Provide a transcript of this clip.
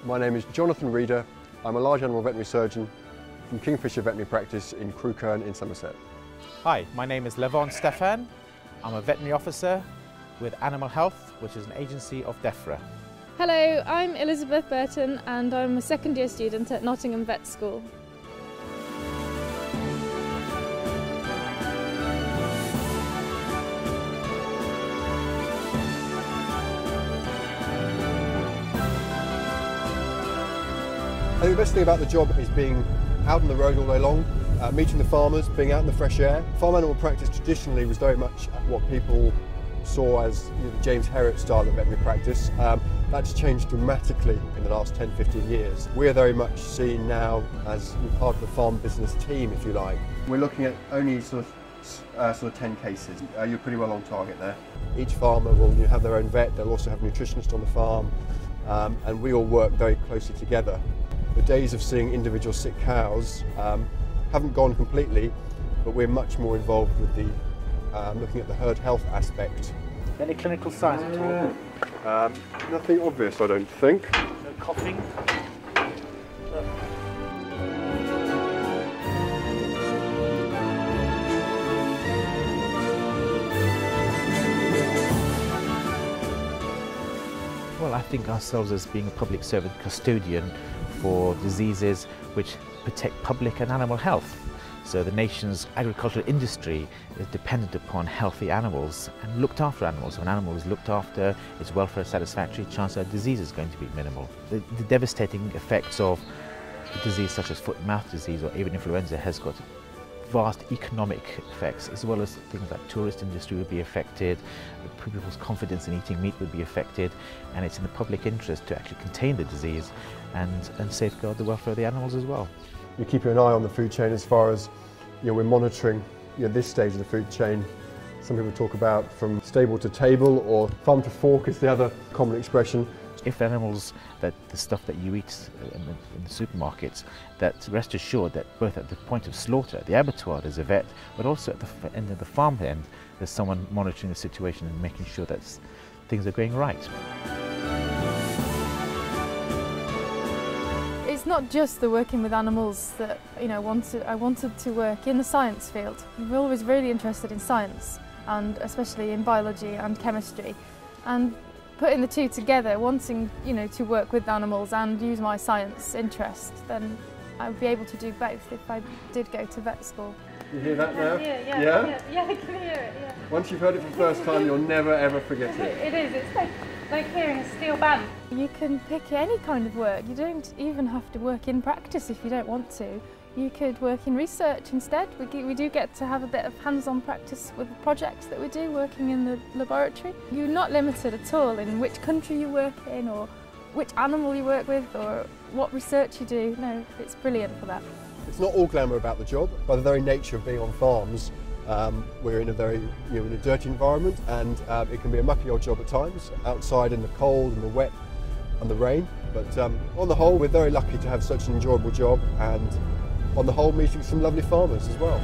My name is Jonathan Reeder. I'm a large animal veterinary surgeon from Kingfisher Veterinary Practice in Crewkerne in Somerset. Hi, my name is Levon Stefan. I'm a veterinary officer with Animal Health, which is an agency of DEFRA. Hello, I'm Elizabeth Burton and I'm a second year student at Nottingham Vet School. I think the best thing about the job is being out on the road all day long, meeting the farmers, being out in the fresh air. Farm animal practice traditionally was very much what people saw as the James Herriot style of veterinary practice. That's changed dramatically in the last 10-15 years. We're very much seen now as part of the farm business team, if you like. We're looking at only sort of 10 cases. You're pretty well on target there. Each farmer will have their own vet. They'll also have a nutritionist on the farm, and we all work very closely together. The days of seeing individual sick cows haven't gone completely, but we're much more involved with the looking at the herd health aspect. Any clinical signs at all? Nothing obvious, I don't think. No coughing? Well, I think ourselves as being a public servant custodian for diseases which protect public and animal health. So the nation's agricultural industry is dependent upon healthy animals and looked after animals. When an animal is looked after, its welfare is satisfactory, chance of disease is going to be minimal. The devastating effects of a disease such as foot and mouth disease or even influenza has got vast economic effects, as well as things like tourist industry would be affected, people's confidence in eating meat would be affected, and it's in the public interest to actually contain the disease and safeguard the welfare of the animals as well. You're keeping an eye on the food chain as far as we're monitoring this stage of the food chain. Some people talk about from stable to table, or farm to fork is the other common expression. If animals, the stuff that you eat in the supermarkets, that rest assured that both at the point of slaughter, the abattoir, there's a vet, but also at the end of the farm end, there's someone monitoring the situation and making sure that things are going right. It's not just the working with animals that I wanted to work in the science field. I'm always really interested in science, and especially in biology and chemistry. And putting the two together, wanting to work with animals and use my science interest, then I would be able to do both if I did go to vet school. You hear that now? Yeah, I can hear it. Yeah. Once you've heard it for the first time, you'll never ever forget it. It is. It's like hearing a steel band. You can pick any kind of work. You don't even have to work in practice if you don't want to. You could work in research instead. We do get to have a bit of hands-on practice with the projects that we do, working in the laboratory. You're not limited at all in which country you work in, or which animal you work with, or what research you do. No, it's brilliant for that. It's not all glamour about the job. By the very nature of being on farms, we're in a very in a dirty environment, and it can be a mucky old job at times, outside in the cold and the wet and the rain. But on the whole, we're very lucky to have such an enjoyable job, and on the whole, meeting some lovely farmers as well.